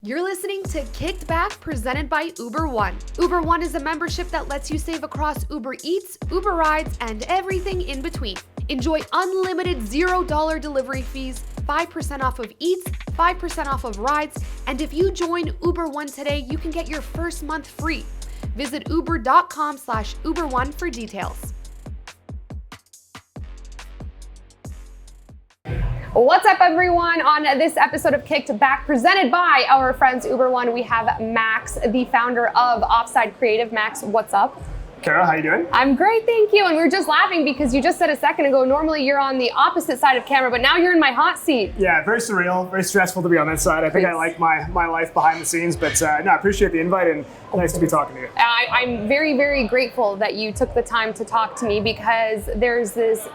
You're listening to Kicked Back, presented by Uber One. Uber One is a membership that lets you save across Uber Eats, Uber Rides, and everything in between. Enjoy unlimited $0 delivery fees, 5% off of Eats, 5% off of rides, and if you join Uber One today, you can get your first month free. Visit uber.com/Uber1 for details. What's up, everyone? On this episode of Kicked Back, presented by our friends Uber One, we have Max, the founder of Offside Creative. Max, what's up? Kara, how you doing? I'm great, thank you. And we were just laughing because you just said a second ago, normally you're on the opposite side of camera, but now you're in my hot seat. Yeah, very surreal, very stressful to be on that side. I think I like my life behind the scenes, but no, I appreciate the invite and nice to be talking to you. I'm very, very grateful that you took the time to talk to me because there's this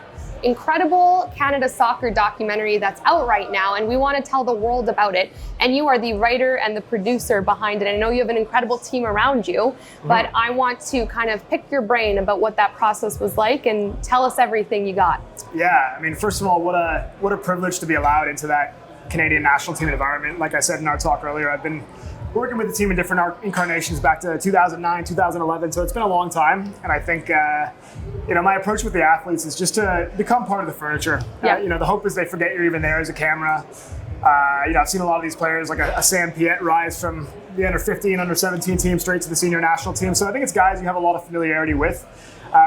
incredible Canada soccer documentary that's out right now, and we want to tell the world about it. And you are the writer and the producer behind it. I know you have an incredible team around you, but I want to kind of pick your brain about what that process was like and tell us everything you got. Yeah, I mean, first of all, what a privilege to be allowed into that Canadian national team environment. Like I said in our talk earlier, I've been working with the team in different incarnations back to 2009, 2011, so it's been a long time. And I think, my approach with the athletes is just to become part of the furniture. Yeah. The hope is they forget you're even there as a camera. I've seen a lot of these players, like a Sam Piet, rise from the under 15, under 17 team straight to the senior national team. So I think it's guys you have a lot of familiarity with,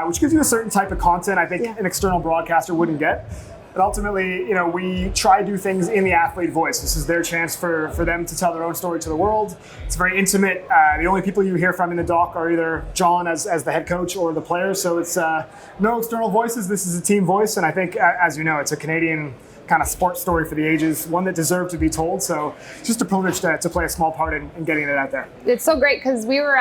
which gives you a certain type of content I think an external broadcaster wouldn't get. But ultimately, we try to do things in the athlete voice. This is their chance for them to tell their own story to the world. It's very intimate. The only people you hear from in the doc are either John as the head coach or the players. So it's no external voices. This is a team voice. And I think, as you know, it's a Canadian kind of sports story for the ages, one that deserved to be told. So it's just a privilege to play a small part in getting it out there. It's so great because we're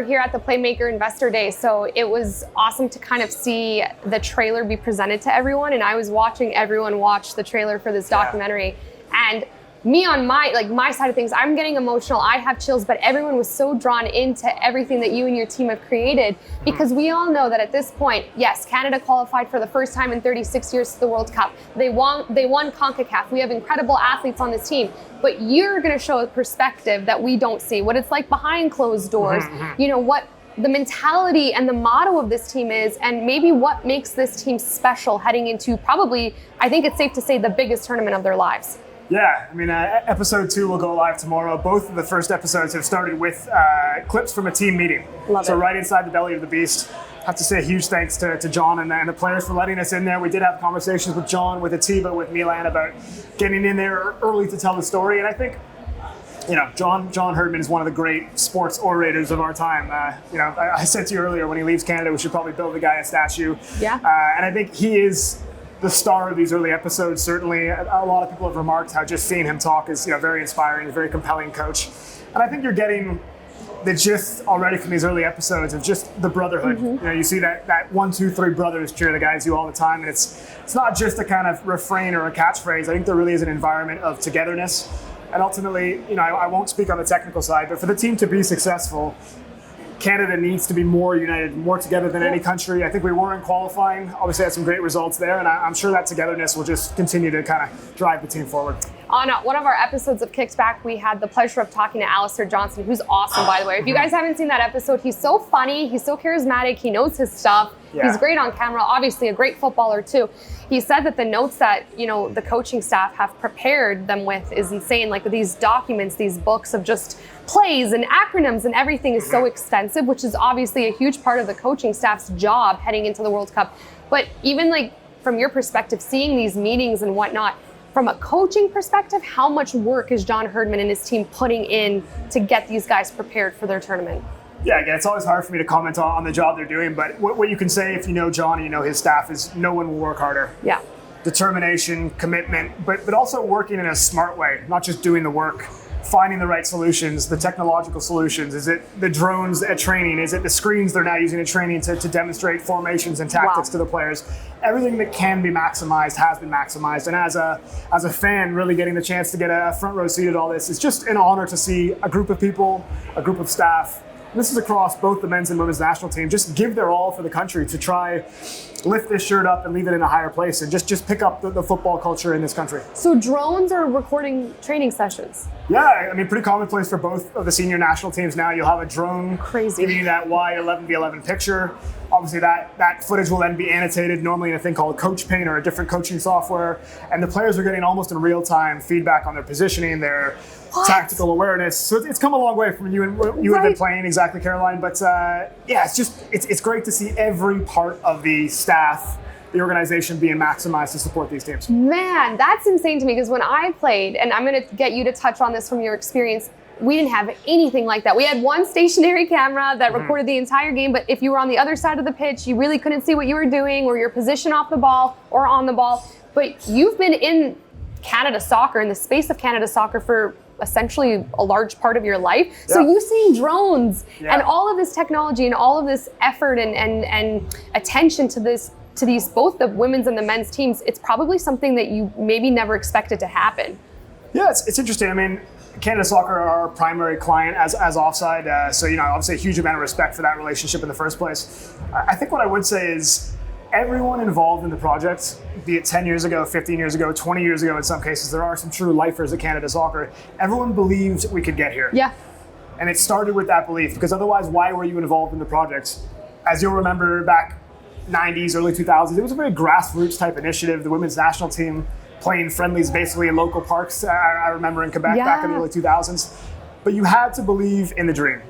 here at the Playmaker Investor Day. So it was awesome to kind of see the trailer be presented to everyone. And I was watching everyone watch the trailer for this documentary. And me on my side of things, I'm getting emotional. I have chills, but everyone was so drawn into everything that you and your team have created because we all know that at this point, yes, Canada qualified for the first time in 36 years to the World Cup. They won CONCACAF. We have incredible athletes on this team, but you're going to show a perspective that we don't see, what it's like behind closed doors, what the mentality and the motto of this team is, and maybe what makes this team special heading into probably, I think it's safe to say, the biggest tournament of their lives. Yeah, I mean, episode 2 will go live tomorrow. Both of the first episodes have started with clips from a team meeting. Love so it. Right inside the belly of the beast. I have to say a huge thanks to John and the players for letting us in there. We did have conversations with John, with Atiba, with Milan about getting in there early to tell the story. And I think, John Herdman is one of the great sports orators of our time. I said to you earlier, when he leaves Canada, we should probably build the guy a statue. Yeah. And I think he is the star of these early episodes. Certainly, a lot of people have remarked how just seeing him talk is very inspiring, a very compelling coach. And I think you're getting the gist already from these early episodes of just the brotherhood. You see that 1, 2, 3 brothers cheer the guys do all the time, and it's not just a kind of refrain or a catchphrase. I think there really is an environment of togetherness. And ultimately, I won't speak on the technical side, but for the team to be successful, Canada needs to be more united, more together than any country. I think we were in qualifying. Obviously had some great results there, and I'm sure that togetherness will just continue to kind of drive the team forward. On one of our episodes of Kicked Back, we had the pleasure of talking to Alistair Johnson, who's awesome, by the way. If you guys haven't seen that episode, he's so funny, he's so charismatic, he knows his stuff. Yeah. He's great on camera, obviously a great footballer too. He said that the notes that, the coaching staff have prepared them with is insane. Like these documents, these books of just plays and acronyms and everything is so extensive, which is obviously a huge part of the coaching staff's job heading into the World Cup. But even from your perspective, seeing these meetings and whatnot, from a coaching perspective, how much work is John Herdman and his team putting in to get these guys prepared for their tournament? Yeah, again, it's always hard for me to comment on the job they're doing, but what you can say if you know John and you know his staff is no one will work harder. Yeah. Determination, commitment, but also working in a smart way, not just doing the work, finding the right solutions, the technological solutions. Is it the drones at training? Is it the screens they're now using at training to demonstrate formations and tactics to the players? Everything that can be maximized has been maximized. And as a fan, really getting the chance to get a front row seat at all this, it's just an honor to see a group of people, a group of staff. This is across both the men's and women's national team. Just give their all for the country to try lift this shirt up and leave it in a higher place and just pick up the football culture in this country. So drones are recording training sessions? Yeah, I mean, pretty commonplace for both of the senior national teams now. You'll have a drone giving you that Y11v11 picture. Obviously, that footage will then be annotated, normally in a thing called Coach Paint or a different coaching software. And the players are getting almost in real time feedback on their positioning, their tactical awareness. So it's come a long way from you and you have been playing, exactly, Caroline. But yeah, it's great to see every part of the staff, the organization being maximized to support these teams. Man, that's insane to me, because when I played, and I'm going to get you to touch on this from your experience, we didn't have anything like that. We had one stationary camera that recorded the entire game, but if you were on the other side of the pitch, you really couldn't see what you were doing or your position off the ball or on the ball. But you've been in Canada soccer, in the space of Canada soccer, for essentially a large part of your life. Yeah. So you seeing drones and all of this technology and all of this effort and attention to these both the women's and the men's teams, it's probably something that you maybe never expected to happen. Yeah, it's interesting. I mean, Canada Soccer are our primary client as Offside, so obviously a huge amount of respect for that relationship in the first place. I think what I would say is everyone involved in the project, be it 10 years ago, 15 years ago, 20 years ago in some cases, there are some true lifers at Canada Soccer, everyone believed we could get here. Yeah. And it started with that belief, because otherwise, why were you involved in the project? As you'll remember, back 90s, early 2000s, it was a very grassroots type initiative. The women's national team playing friendlies basically in local parks, I remember in Quebec back in the early 2000s. But you had to believe in the dream.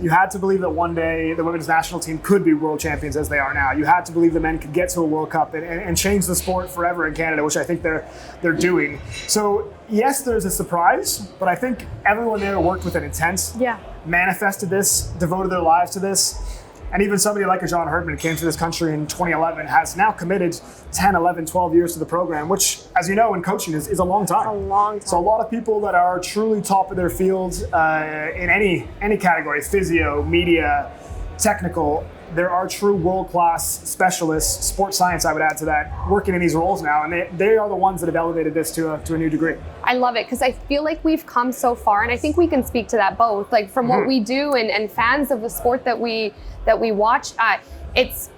You had to believe that one day the women's national team could be world champions as they are now. You had to believe the men could get to a World Cup and change the sport forever in Canada, which I think they're doing. So yes, there's a surprise, but I think everyone there worked with an intent, manifested this, devoted their lives to this. And even somebody like a John Herdman came to this country in 2011, has now committed 10, 11, 12 years to the program, which, as you know, in coaching is a long time. A long time. So a lot of people that are truly top of their field in any category, physio, media, technical, there are true world-class specialists, sports science I would add to that, working in these roles now, and they are the ones that have elevated this to a new degree. I love it, because I feel like we've come so far, and I think we can speak to that both, like from what we do and fans of the sport that we watch.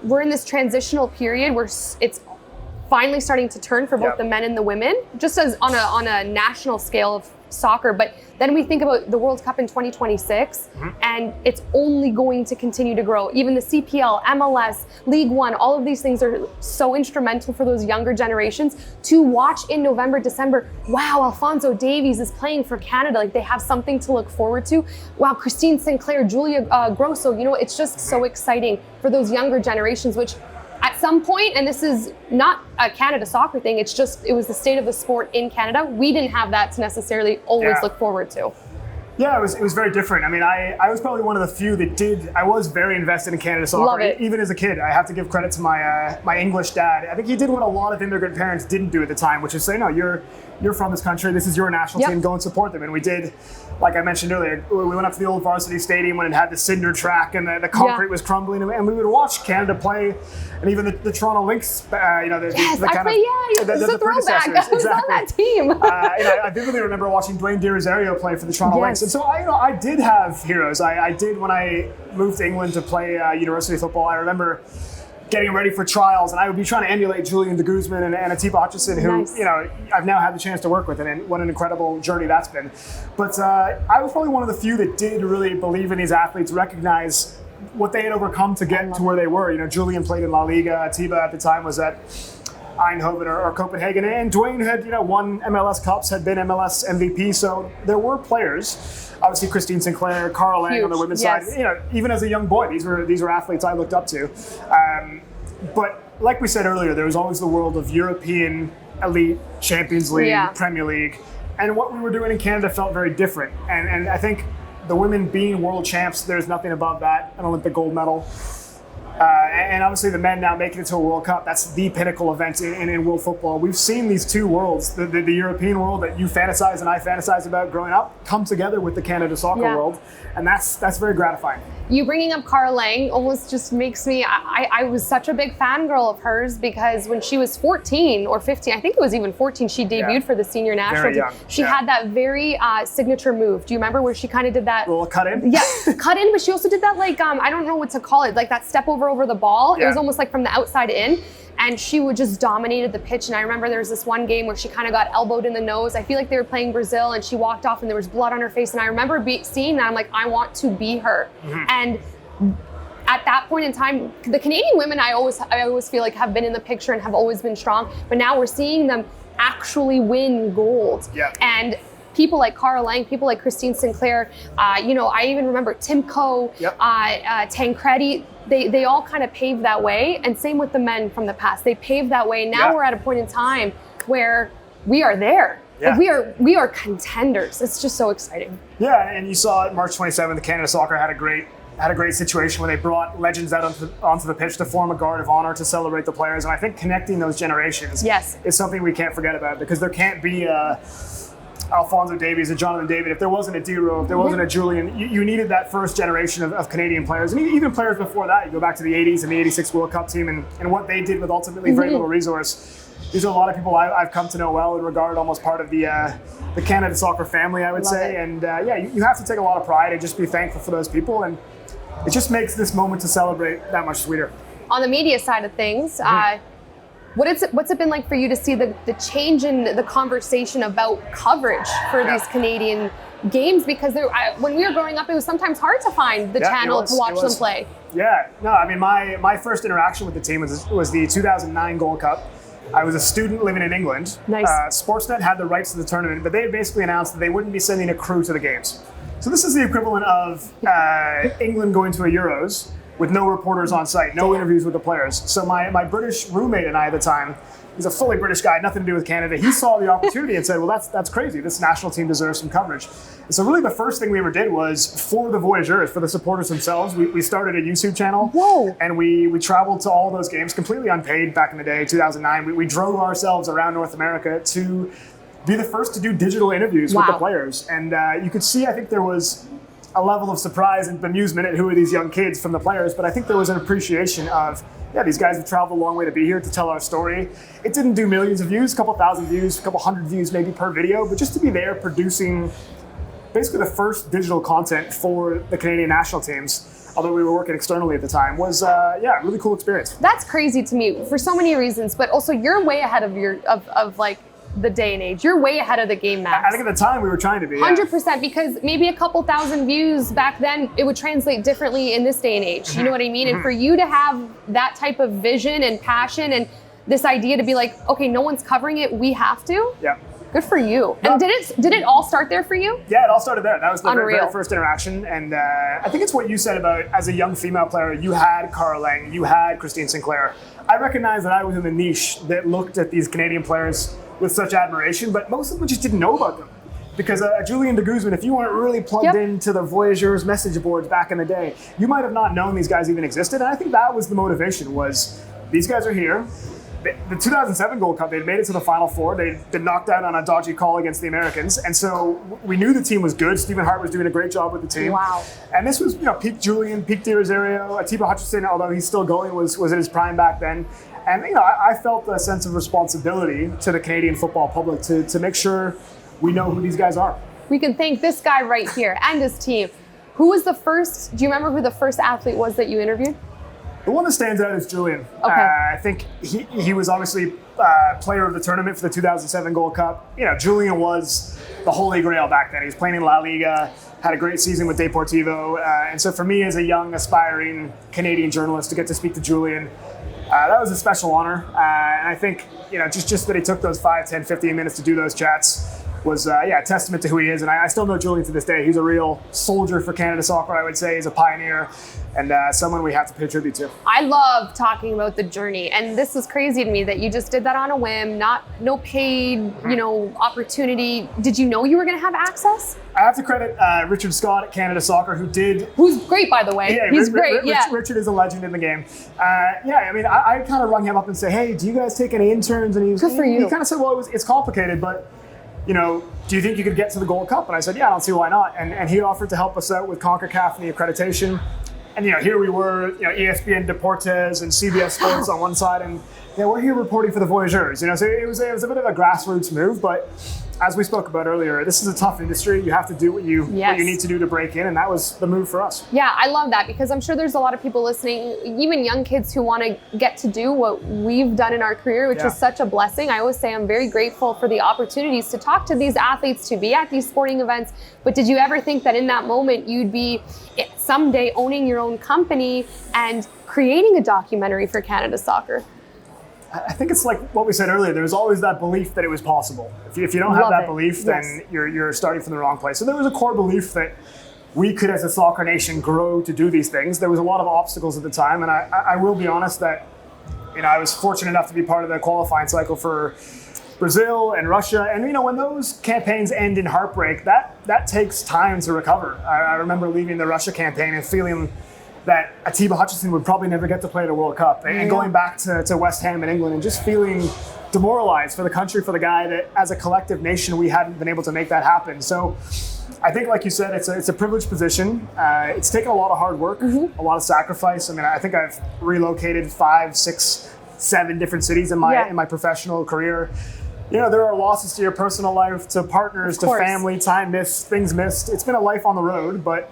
We're in this transitional period where it's finally starting to turn for both the men and the women, just as on a national scale of soccer. But then we think about the World Cup in 2026, and it's only going to continue to grow. Even the CPL, MLS, League One, all of these things are so instrumental for those younger generations to watch in November, December. Wow, Alphonso Davies is playing for Canada. Like, they have something to look forward to. Wow, Christine Sinclair, Julia Grosso, it's just so exciting for those younger generations, which at some point, and this is not a Canada soccer thing, it was the state of the sport in Canada. We didn't have that to necessarily always look forward to. Yeah, it was very different. I mean, I was probably one of the few that did. I was very invested in Canada soccer. Love it. Even as a kid. I have to give credit to my English dad. I think he did what a lot of immigrant parents didn't do at the time, which is say, no, you're from this country, this is your national team, go and support them. And we did, like I mentioned earlier, we went up to the old varsity stadium when it had the cinder track and the concrete was crumbling, and we would watch Canada play, and even the Toronto Lynx, the throwback. I was on that team. I vividly remember watching Dwayne De Rosario play for the Toronto Lynx. And so I did have heroes. I did when I moved to England to play university football. I remember getting ready for trials, and I would be trying to emulate Julian de Guzman and Atiba Hutchison, who I've now had the chance to work with, and what an incredible journey that's been. But I was probably one of the few that did really believe in these athletes, recognize what they had overcome to get to where they were. Julian played in La Liga. Atiba at the time was at Eindhoven or Copenhagen, and Dwayne had won MLS Cups, had been MLS MVP. So there were players. Obviously, Christine Sinclair, Carl Lang on the women's side. Even as a young boy, these were athletes I looked up to. But like we said earlier, there was always the world of European elite, Champions League, Premier League, and what we were doing in Canada felt very different. And I think the women being world champs, there's nothing above that, an Olympic gold medal. And obviously the men now making it to a World Cup, that's the pinnacle event in world football. We've seen these two worlds, the European world that you fantasize and I fantasize about growing up, come together with the Canada soccer world, and that's very gratifying. You bringing up Carl Lang almost just makes me, I was such a big fangirl of hers, because when she was 14 or 15, I think it was even 14, she debuted for the senior national team. She had that very signature move. Do you remember where she kind of did that? Little cut in? Yeah, cut in, but she also did that, like, I don't know what to call it, like that step over over the ball. Yeah. It was almost like from the outside in. And she would just dominated the pitch. And I remember there was this one game where she kind of got elbowed in the nose. I feel like they were playing Brazil and she walked off and there was blood on her face. And I remember seeing that. I'm like, I want to be her. And at that point in time, the Canadian women, I always feel like have been in the picture and have always been strong. But now we're seeing them actually win gold. Yeah. And people like Cara Lang, people like Christine Sinclair, you know, I even remember Timko, Tancredi, they all kind of paved that way. And same with the men from the past. They paved that way. Now we're at a point in time where we are there. Yeah. Like we are contenders. It's just so exciting. Yeah, and you saw it March 27th, Canada Soccer had a great situation where they brought legends out onto the pitch to form a guard of honor to celebrate the players. And I think connecting those generations is something we can't forget about, because there can't be Alphonso Davies, a Jonathan David, if there wasn't a Dero, if there wasn't a Julian, you needed that first generation of Canadian players. And even players before that, you go back to the 80s and the 86 World Cup team and what they did with ultimately very little resource. These are a lot of people I've come to know well and regard almost part of the Canada Soccer family, I would say. And you have to take a lot of pride and just be thankful for those people. And it just makes this moment to celebrate that much sweeter. On the media side of things, what's it been like for you to see the change in the conversation about coverage for these Canadian games? Because when we were growing up, it was sometimes hard to find the channel to watch them play. Yeah, no, I mean, my first interaction with the team was the 2009 Gold Cup. I was a student living in England. Nice. Sportsnet had the rights to the tournament, but they basically announced that they wouldn't be sending a crew to the games. So this is the equivalent of England going to a Euros with no reporters on site, no interviews with the players. So my British roommate and I at the time, he's a fully British guy, nothing to do with Canada. He saw the opportunity and said, well, that's crazy. This national team deserves some coverage. And so really the first thing we ever did was for the Voyageurs, for the supporters themselves, we started a YouTube channel. Whoa. And we traveled to all those games completely unpaid back in the day, 2009. We drove ourselves around North America to be the first to do digital interviews with the players. And you could see, I think there was a level of surprise and bemusement at who are these young kids from the players, but I think there was an appreciation of, these guys have traveled a long way to be here to tell our story. It didn't do millions of views, a couple thousand views, a couple hundred views maybe per video, but just to be there producing basically the first digital content for the Canadian national teams, although we were working externally at the time, was a really cool experience. That's crazy to me for so many reasons, but also you're way ahead of like the day and age. You're way ahead of the game, Max. I think at the time we were trying to be. 100%, because maybe a couple thousand views back then, it would translate differently in this day and age. You know what I mean? And for you to have that type of vision and passion and this idea to be like, okay, no one's covering it, we have to. Yeah. Good for you. And did it all start there for you? Yeah, it all started there. That was the Unreal. very first interaction. And I think it's what you said about, as a young female player, you had Cara Lang, you had Christine Sinclair. I recognized that I was in the niche that looked at these Canadian players with such admiration, but most of them just didn't know about them. Because Julian de Guzman, if you weren't really plugged into the Voyageurs message boards back in the day, you might have not known these guys even existed. And I think that was the motivation, was these guys are here. The 2007 Gold Cup, they'd made it to the Final Four. They'd been knocked out on a dodgy call against the Americans. And so we knew the team was good. Stephen Hart was doing a great job with the team. Wow. And this was, peak Julian, peak De Rosario. Atiba Hutchinson, although he's still going, was in his prime back then. And I felt a sense of responsibility to the Canadian football public to make sure we know who these guys are. We can thank this guy right here and his team. Who was the first, do you remember who the first athlete was that you interviewed? The one that stands out is Julian. Okay. I think he was obviously player of the tournament for the 2007 Gold Cup. Julian was the holy grail back then. He was playing in La Liga, had a great season with Deportivo. And so for me as a young, aspiring Canadian journalist to get to speak to Julian, that was a special honor. And I think, just that he took those 5, 10, 15 minutes to do those chats was a testament to who he is. And I still know Julian to this day. He's a real soldier for Canada Soccer, I would say. He's a pioneer and someone we have to pay tribute to. I love talking about the journey. And this is crazy to me that you just did that on a whim, no paid, opportunity. Did you know you were going to have access? I have to credit Richard Scott at Canada Soccer, who's great, by the way. Yeah, he's great. Richard is a legend in the game. I kind of rung him up and say, hey, do you guys take any interns? And Good for you. He kind of said, well, it's complicated, but do you think you could get to the Gold Cup? And I said, yeah, I don't see why not. And he offered to help us out with CONCACAF and the accreditation. And here we were, ESPN Deportes and CBS Sports on one side, and we're here reporting for the Voyageurs. So it was a bit of a grassroots move, but as we spoke about earlier, this is a tough industry. You have to do what you need to do to break in, and that was the move for us. Yeah, I love that, because I'm sure there's a lot of people listening, even young kids, who want to get to do what we've done in our career, which is such a blessing. I always say I'm very grateful for the opportunities to talk to these athletes, to be at these sporting events. But did you ever think that in that moment you'd be someday owning your own company and creating a documentary for Canada Soccer? I think it's like what we said earlier. There's always that belief that it was possible. If you don't have that belief, then you're starting from the wrong place. So there was a core belief that we could, as a soccer nation, grow to do these things. There was a lot of obstacles at the time, and I will be honest that I was fortunate enough to be part of the qualifying cycle for Brazil and Russia. And when those campaigns end in heartbreak, that takes time to recover. I remember leaving the Russia campaign and feeling that Atiba Hutchinson would probably never get to play at a World Cup, and going back to West Ham in England and just feeling demoralized for the country, for the guy that as a collective nation we hadn't been able to make that happen. So I think, like you said, it's a privileged position. It's taken a lot of hard work, a lot of sacrifice. I mean, I think I've relocated 5, 6, 7 different cities in my professional career. There are losses to your personal life, to partners, to family, time missed, things missed. It's been a life on the road, but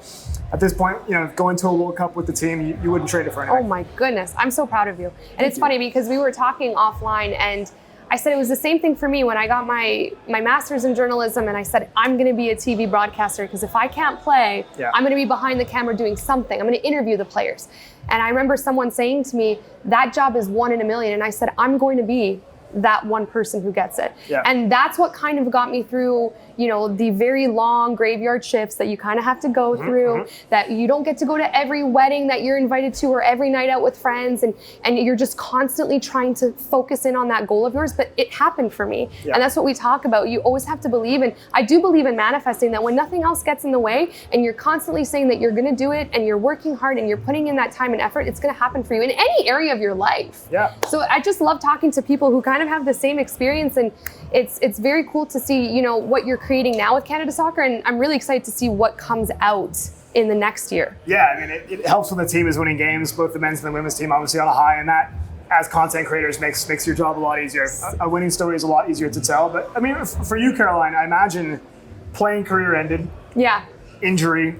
at this point, going to a World Cup with the team, you wouldn't trade it for anything. Oh my goodness, I'm so proud of you. And it's funny because we were talking offline, and I said it was the same thing for me when I got my master's in journalism, and I said, I'm gonna be a TV broadcaster, because if I can't play, I'm gonna be behind the camera doing something. I'm gonna interview the players. And I remember someone saying to me, that job is 1 in a million. And I said, I'm going to be that one person who gets it. And that's what kind of got me through, the very long graveyard shifts that you kind of have to go through, that you don't get to go to every wedding that you're invited to or every night out with friends, and you're just constantly trying to focus in on that goal of yours. But it happened for me. And that's what we talk about. You always have to believe, and I do believe in manifesting, that when nothing else gets in the way and you're constantly saying that you're going to do it and you're working hard and you're putting in that time and effort, it's going to happen for you in any area of your life. So I just love talking to people who kind of have the same experience, and it's very cool to see what you're creating now with Canada Soccer, and I'm really excited to see what comes out in the next year. I mean, it helps when the team is winning games, both the men's and the women's team obviously on a high, and that, as content creators, makes your job a lot easier. A winning story is a lot easier to tell. But I mean, for you, Caroline, I imagine playing career ended, injury,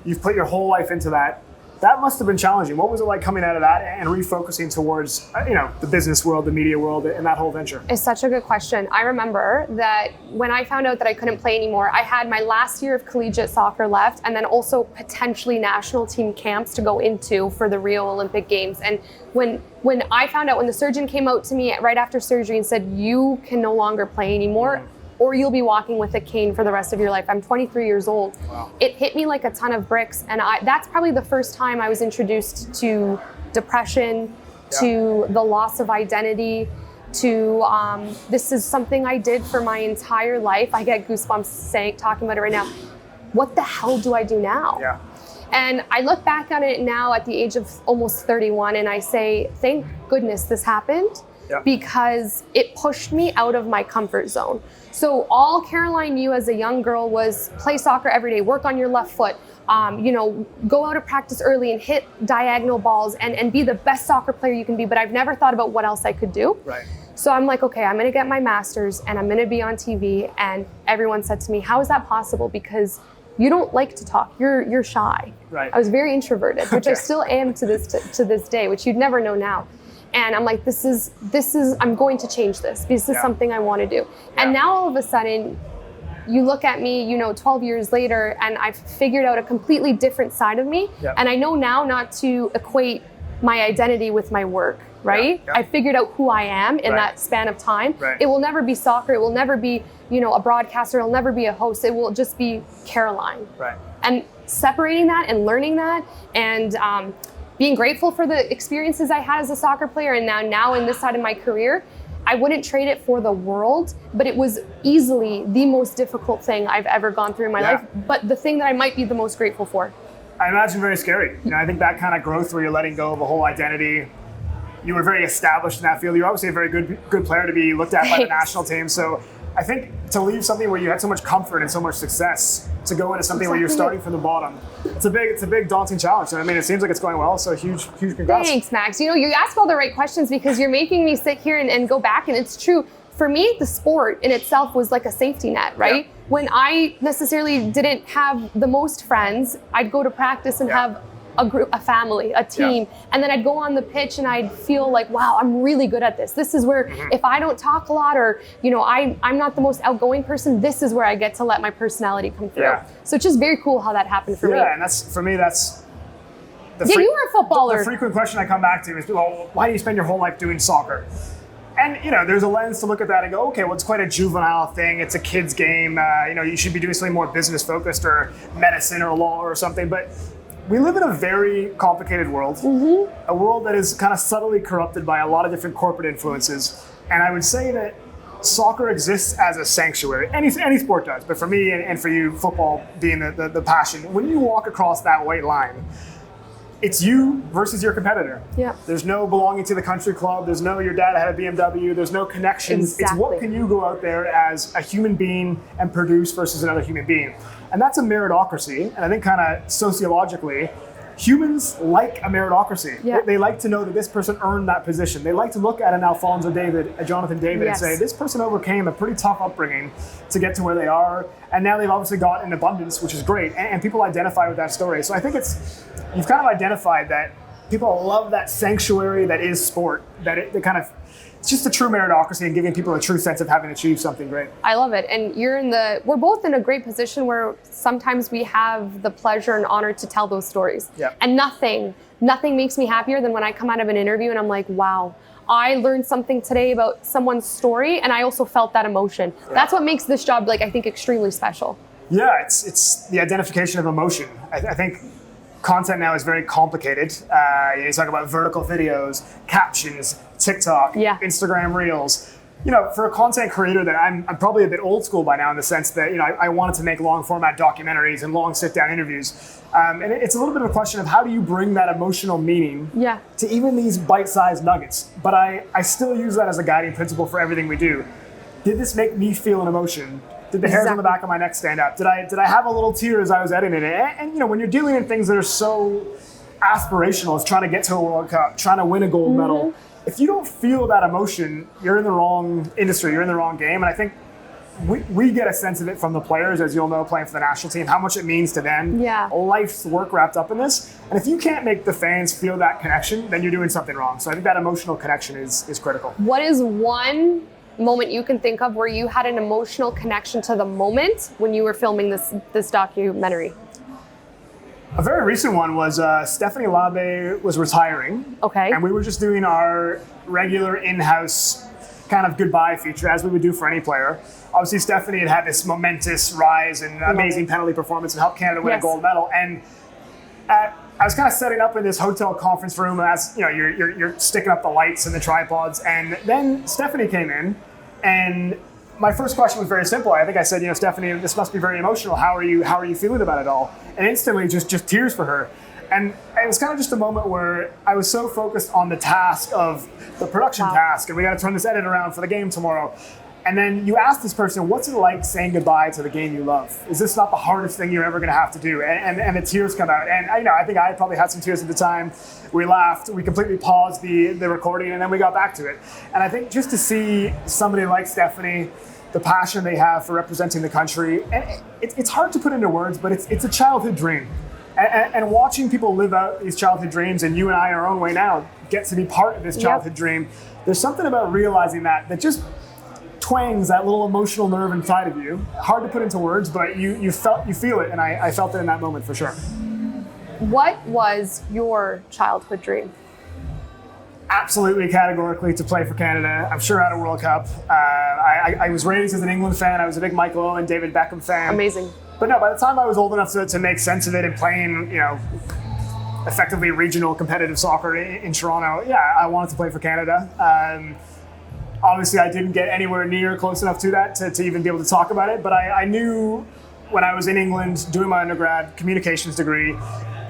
you've put your whole life into that. That must have been challenging. What was it like coming out of that and refocusing towards, the business world, the media world, and that whole venture? It's such a good question. I remember that when I found out that I couldn't play anymore, I had my last year of collegiate soccer left, and then also potentially national team camps to go into for the Rio Olympic Games. And when I found out, when the surgeon came out to me right after surgery and said, you can no longer play anymore, or you'll be walking with a cane for the rest of your life. I'm 23 years old. It hit me like a ton of bricks. And that's probably the first time I was introduced to depression, to the loss of identity, to this is something I did for my entire life. I get goosebumps talking about it right now. What the hell do I do now? And I look back on it now at the age of almost 31, and I say, thank goodness this happened, because it pushed me out of my comfort zone. So all Caroline knew as a young girl was play soccer every day, work on your left foot, go out of practice early and hit diagonal balls and be the best soccer player you can be. But I've never thought about what else I could do. So I'm like, okay, I'm gonna get my master's and I'm gonna be on TV. And everyone said to me, how is that possible? Because you don't like to talk, you're shy. I was very introverted, which I still am to this day, which you'd never know now. And I'm like, this is, I'm going to change this. This is something I want to do. And now all of a sudden, you look at me, 12 years later, and I've figured out a completely different side of me. And I know now not to equate my identity with my work, right? I figured out who I am in that span of time. It will never be soccer. It will never be, a broadcaster. It'll never be a host. It will just be Caroline. And separating that and learning that, and being grateful for the experiences I had as a soccer player, and now in this side of my career, I wouldn't trade it for the world, but it was easily the most difficult thing I've ever gone through in my life, but the thing that I might be the most grateful for. I imagine very scary. I think that kind of growth where you're letting go of a whole identity. You were very established in that field. You're obviously a very good player to be looked at by the national team. So I think to leave something where you had so much comfort and so much success to go into something where you're starting from the bottom, it's a big daunting challenge. And I mean, it seems like it's going well, so huge congrats. Thanks, Max. You ask all the right questions because you're making me sit here and go back, and it's true. for me, the sport in itself was like a safety net, right? Yeah. When I necessarily didn't have the most friends, I'd go to practice and have a group, a family, a team, and then I'd go on the pitch and I'd feel like, wow, I'm really good at this. This is where if I don't talk a lot, or I'm not the most outgoing person, this is where I get to let my personality come through. Yeah. So it's just very cool how that happened for me. Yeah, and that's for me. That's you were a footballer. The frequent question I come back to is, well, why do you spend your whole life doing soccer? And there's a lens to look at that and go, okay, well, it's quite a juvenile thing. It's a kid's game. You should be doing something more business focused, or medicine, or law, or something. But we live in a very complicated world, a world that is kind of subtly corrupted by a lot of different corporate influences. And I would say that soccer exists as a sanctuary. Any sport does, but for me and for you, football being the passion. When you walk across that white line, it's you versus your competitor. Yeah. There's no belonging to the country club. There's no your dad had a BMW. There's no connections. Exactly. It's what can you go out there as a human being and produce versus another human being. And that's a meritocracy. And I think kind of sociologically, humans like a meritocracy. Yeah. They like to know that this person earned that position. They like to look at an Alphonso David, a Jonathan David, and say, this person overcame a pretty tough upbringing to get to where they are. And now they've obviously got an abundance, which is great. And people identify with that story. So I think you've kind of identified that people love that sanctuary that is sport, it's just a true meritocracy and giving people a true sense of having achieved something great. I love it. And we're both in a great position where sometimes we have the pleasure and honor to tell those stories. Yeah. And nothing makes me happier than when I come out of an interview and I'm like, wow, I learned something today about someone's story, and I also felt that emotion. Yeah. That's what makes this job, I think, extremely special. Yeah, it's the identification of emotion. I think content now is very complicated. You talk about vertical videos, captions, TikTok, Instagram Reels. For a content creator that I'm probably a bit old school by now, in the sense that I wanted to make long format documentaries and long sit down interviews. And it's a little bit of a question of how do you bring that emotional meaning to even these bite-sized nuggets. But I still use that as a guiding principle for everything we do. Did this make me feel an emotion? Did the hairs on the back of my neck stand up? Did I have a little tear as I was editing it? And when you're dealing in things that are so aspirational as trying to get to a World Cup, trying to win a gold medal, if you don't feel that emotion, you're in the wrong industry, you're in the wrong game. And I think we get a sense of it from the players, as you'll know, playing for the national team, how much it means to them. Yeah. Life's work wrapped up in this. And if you can't make the fans feel that connection, then you're doing something wrong. So I think that emotional connection is critical. What is one moment you can think of where you had an emotional connection to the moment when you were filming this documentary? A very recent one was Stephanie Labe was retiring. Okay. And we were just doing our regular in-house kind of goodbye feature, as we would do for any player. Obviously, Stephanie had this momentous rise and amazing penalty performance and helped Canada win a gold medal. And I was kind of setting up in this hotel conference room as you're sticking up the lights and the tripods. And then Stephanie came in, and my first question was very simple. I think I said, Stephanie, this must be very emotional. How are you feeling about it all? And instantly, just tears for her. And it was kind of just a moment where I was so focused on the task of the production task, and we got to turn this edit around for the game tomorrow. And then you ask this person, what's it like saying goodbye to the game you love? Is this not the hardest thing you're ever going to have to do? And the tears come out. And I think I probably had some tears at the time. We laughed. We completely paused the recording, and then we got back to it. And I think just to see somebody like Stephanie, the passion they have for representing the country, and it's hard to put into words, but it's a childhood dream. And watching people live out these childhood dreams, and you and I, our own way now, get to be part of this childhood dream. There's something about realizing that just twangs that little emotional nerve inside of you. Hard to put into words, but you feel it, and I felt it in that moment for sure. What was your childhood dream? Absolutely, categorically, to play for Canada. I'm sure at a World Cup. I was raised as an England fan. I was a big Michael Owen, David Beckham fan. Amazing. But no, by the time I was old enough to make sense of it and playing, effectively regional competitive soccer in Toronto, I wanted to play for Canada. Obviously, I didn't get anywhere near close enough to that to even be able to talk about it. But I knew when I was in England doing my undergrad communications degree,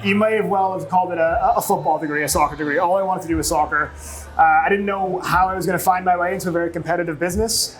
you may have well have called it a football degree, a soccer degree. All I wanted to do was soccer. I didn't know how I was going to find my way into a very competitive business.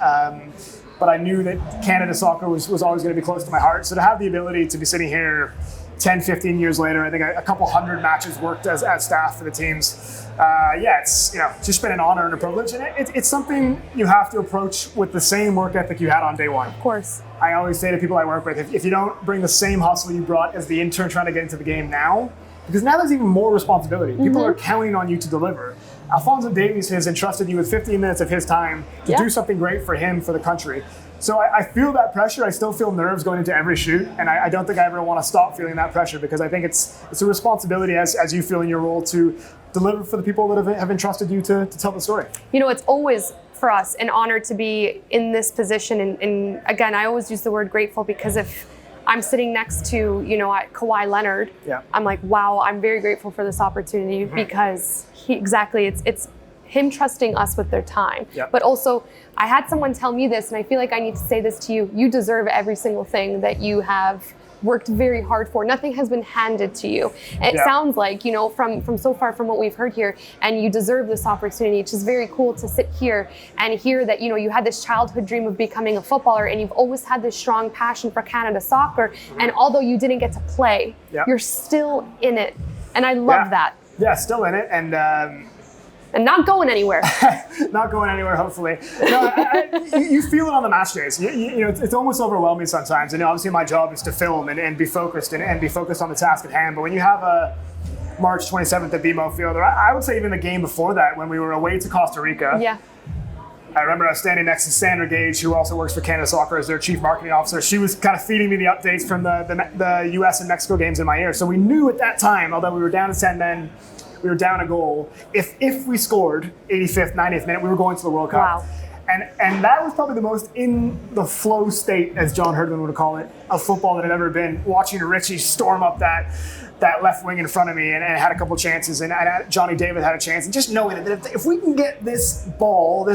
But I knew that Canada soccer was always going to be close to my heart. So to have the ability to be sitting here 10, 15 years later, I think a couple hundred matches worked as staff for the teams. It's just been an honor and a privilege, and it's something you have to approach with the same work ethic you had on day one. Of course. I always say to people I work with, if you don't bring the same hustle you brought as the intern trying to get into the game now, because now there's even more responsibility. People are counting on you to deliver. Alphonso Davies has entrusted you with 15 minutes of his time to do something great for him, for the country. So I feel that pressure. I still feel nerves going into every shoot, and I don't think I ever want to stop feeling that pressure, because I think it's a responsibility as you feel in your role to deliver for the people that have entrusted you to tell the story. You know, it's always for us an honor to be in this position, and again, I always use the word grateful, because if I'm sitting next to, Kawhi Leonard, I'm like, wow, I'm very grateful for this opportunity, because it's him trusting us with their time. But also, I had someone tell me this, and I feel like I need to say this to you. You deserve every single thing that you have worked very hard for. Nothing has been handed to you. It sounds like, from so far from what we've heard here, and you deserve this opportunity. It's just very cool to sit here and hear that, you had this childhood dream of becoming a footballer, and you've always had this strong passion for Canada soccer. And although you didn't get to play, you're still in it. And I love that. Yeah, still in it. And not going anywhere. Not going anywhere, hopefully. No, you feel it on the match days. It's almost overwhelming sometimes. And obviously my job is to film and be focused and be focused on the task at hand. But when you have a March 27th at BMO Field, or I would say even the game before that, when we were away to Costa Rica. I remember I was standing next to Sandra Gage, who also works for Canada Soccer as their chief marketing officer. She was kind of feeding me the updates from the US and Mexico games in my ear. So we knew at that time, although we were down to 10 men, we were down a goal, if we scored 85th, 90th minute, we were going to the World Cup. Wow. And that was probably the most in the flow state, as John Herdman would call it, of football that had ever been. Watching Richie storm up that left wing in front of me and had a couple chances, and Johnny David had a chance, and just knowing that if we can get this ball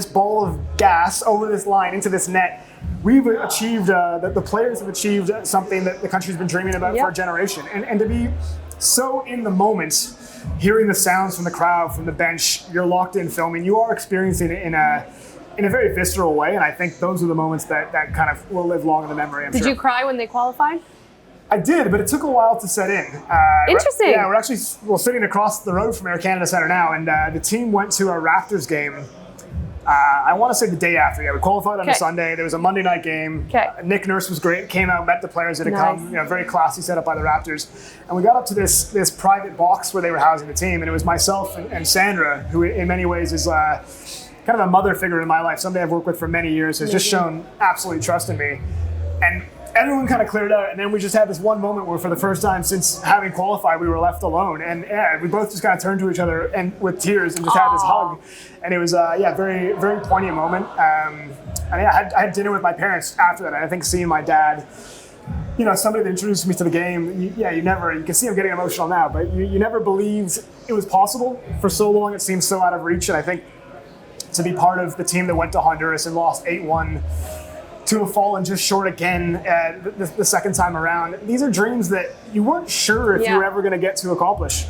of gas over this line into this net, we've achieved, the players have achieved something that the country's been dreaming about for a generation. And to be so in the moment, hearing the sounds from the crowd, from the bench, you're locked in filming, you are experiencing it in a very visceral way, and I think those are the moments that kind of will live long in the memory, I'm sure. Did you cry when they qualified? I did, but it took a while to set in. Interesting. We're actually sitting across the road from Air Canada Centre now, and the team went to a Raptors game. I want to say the day after. Yeah, we qualified on a Sunday. There was a Monday night game. Nick Nurse was great. Came out, met the players that had come. Very classy setup by the Raptors. And we got up to this private box where they were housing the team, and it was myself and Sandra, who in many ways is kind of a mother figure in my life. Somebody I've worked with for many years, has just shown absolute trust in me. And everyone kind of cleared out, and then we just had this one moment where for the first time since having qualified, we were left alone. And we both just kind of turned to each other and with tears and just had this hug. And it was, very, very poignant moment. I had dinner with my parents after that. And I think seeing my dad, somebody that introduced me to the game, you can see I'm getting emotional now, but you never believed it was possible. For so long, it seemed so out of reach. And I think to be part of the team that went to Honduras and lost 8-1, to have fallen just short again the second time around. These are dreams that you weren't sure if you were ever going to get to accomplish.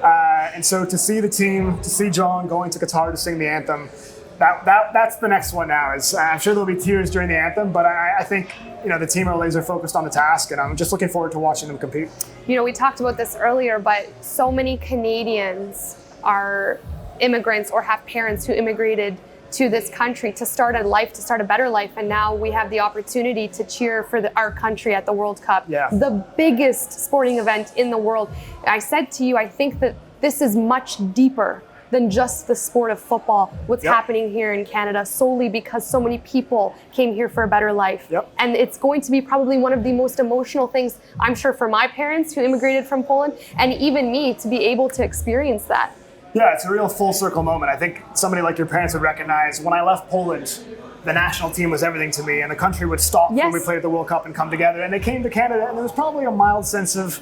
And so to see the team, to see John going to Qatar to sing the anthem, that's the next one now. I'm sure there'll be tears during the anthem, but I think the team are laser focused on the task, and I'm just looking forward to watching them compete. We talked about this earlier, but so many Canadians are immigrants or have parents who immigrated to this country to start a better life, and now we have the opportunity to cheer for our country at the World Cup, the biggest sporting event in the world. I said to you, I think that this is much deeper than just the sport of football, what's happening here in Canada, solely because so many people came here for a better life. And it's going to be probably one of the most emotional things, I'm sure, for my parents who immigrated from Poland, and even me, to be able to experience that. Yeah, it's a real full circle moment. I think somebody like your parents would recognize when I left Poland, the national team was everything to me, and the country would stop when we played at the World Cup and come together. And they came to Canada, and there was probably a mild sense of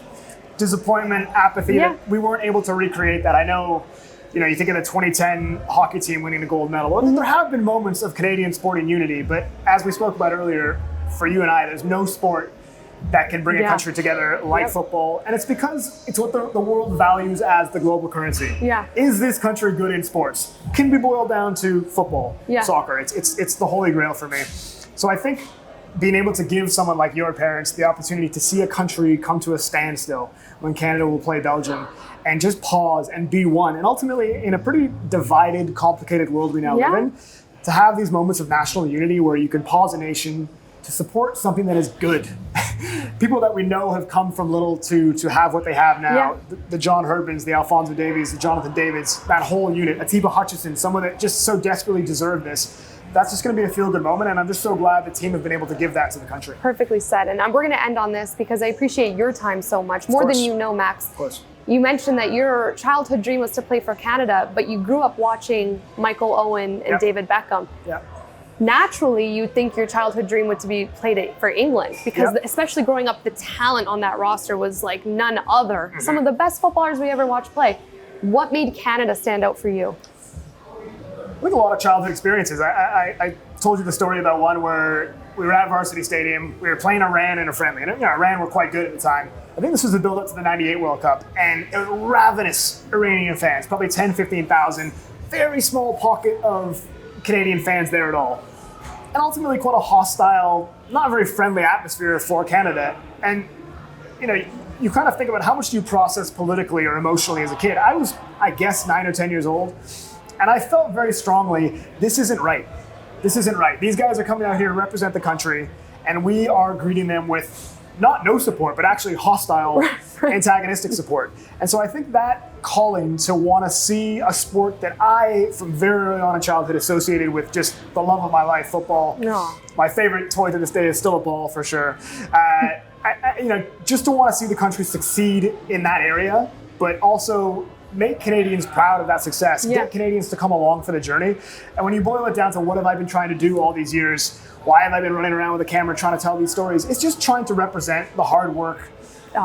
disappointment, apathy that we weren't able to recreate that. I know, you think of the 2010 hockey team winning the gold medal. Well, there have been moments of Canadian sporting unity, but as we spoke about earlier, for you and I, there's no sport that can bring a country together like football. And it's because it's what the world values as the global currency. Is this country good in sports? Can be boiled down to football, soccer. It's the holy grail for me. So I think being able to give someone like your parents the opportunity to see a country come to a standstill when Canada will play Belgium and just pause and be one. And ultimately, in a pretty divided, complicated world we now live in, to have these moments of national unity where you can pause a nation to support something that is good. People that we know have come from little to have what they have now. The John Herbins, the Alphonso Davies, the Jonathan Davids, that whole unit, Atiba Hutchinson, someone that just so desperately deserved this. That's just going to be a feel-good moment, and I'm just so glad the team have been able to give that to the country. Perfectly said. And we're going to end on this because I appreciate your time so much, more than you know, Max. Of course. You mentioned that your childhood dream was to play for Canada, but you grew up watching Michael Owen and David Beckham. Naturally, you'd think your childhood dream would to be played for England because especially growing up, the talent on that roster was like none other. Some of the best footballers we ever watched play. What made Canada stand out for you? With a lot of childhood experiences. I told you the story about one where we were at Varsity Stadium, we were playing Iran in a friendly, and Iran were quite good at the time. I think this was the build-up to the '98 World Cup, and it was ravenous Iranian fans, probably 10, 15,000, very small pocket of Canadian fans there at all. And ultimately quite a hostile, not very friendly atmosphere for Canada. And you kind of think about how much do you process politically or emotionally as a kid. I was, I guess, 9 or 10 years old. And I felt very strongly, this isn't right. This isn't right. These guys are coming out here to represent the country, and we are greeting them with not no support, but actually hostile, antagonistic support. And so I think that calling to want to see a sport that I, from very early on in childhood, associated with just the love of my life, football. My favorite toy to this day is still a ball, for sure. Just to want to see the country succeed in that area, but also make Canadians proud of that success, get Canadians to come along for the journey. And when you boil it down to what have I been trying to do all these years, why have I been running around with a camera trying to tell these stories, it's just trying to represent the hard work,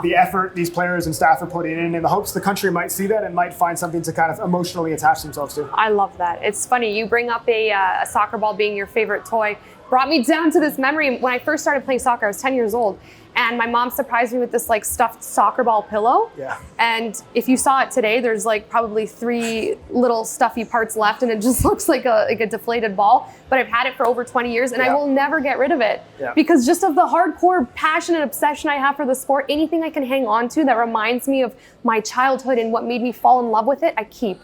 the effort these players and staff are putting in the hopes the country might see that and might find something to kind of emotionally attach themselves to. I love that. It's funny, you bring up a soccer ball being your favorite toy, brought me down to this memory. When I first started playing soccer, I was 10 years old. And my mom surprised me with this like stuffed soccer ball pillow. And if you saw it today, there's like probably 3 little stuffy parts left, and it just looks like a deflated ball. But I've had it for over 20 years, and I will never get rid of it because just of the hardcore passion and obsession I have for the sport. Anything I can hang on to that reminds me of my childhood and what made me fall in love with it, I keep.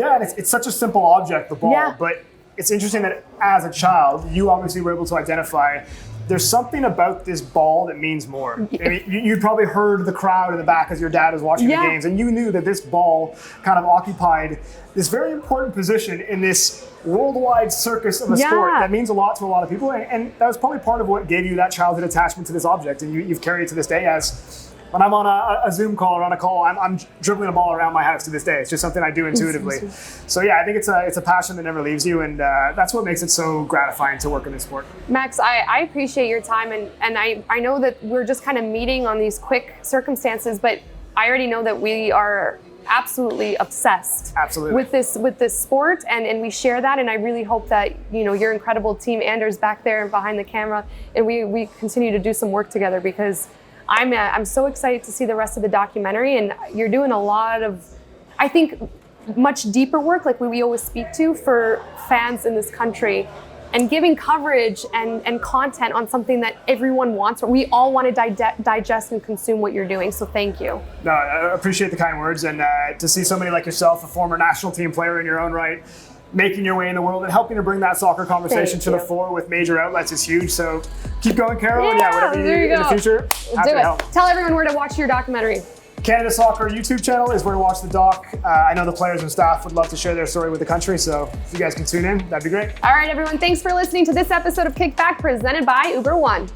And it's such a simple object, the ball, but it's interesting that as a child, you obviously were able to identify there's something about this ball that means more. I mean, you'd probably heard the crowd in the back as your dad was watching the games, and you knew that this ball kind of occupied this very important position in this worldwide circus of a sport that means a lot to a lot of people. And that was probably part of what gave you that childhood attachment to this object, and you've carried it to this day as... When I'm on a Zoom call or on a call, I'm dribbling a ball around my house to this day. It's just something I do intuitively. So I think it's a passion that never leaves you, and that's what makes it so gratifying to work in this sport. Max, I appreciate your time, and I know that we're just kind of meeting on these quick circumstances, but I already know that we are absolutely obsessed with this sport, and we share that, and I really hope that your incredible team, Anders, back there and behind the camera, and we continue to do some work together because I'm so excited to see the rest of the documentary, and you're doing a lot of, I think, much deeper work like we always speak to for fans in this country, and giving coverage and content on something that everyone wants. We all want to digest and consume what you're doing, so thank you. No, I appreciate the kind words, and to see somebody like yourself, a former national team player in your own right, making your way in the world and helping to bring that soccer conversation to the fore with major outlets is huge. So keep going, Carol. And whatever you need in the future, happy to help. Tell everyone where to watch your documentary. Canada Soccer YouTube channel is where to watch the doc. I know the players and staff would love to share their story with the country, so if you guys can tune in, that'd be great. All right, everyone. Thanks for listening to this episode of Kickback presented by Uber One.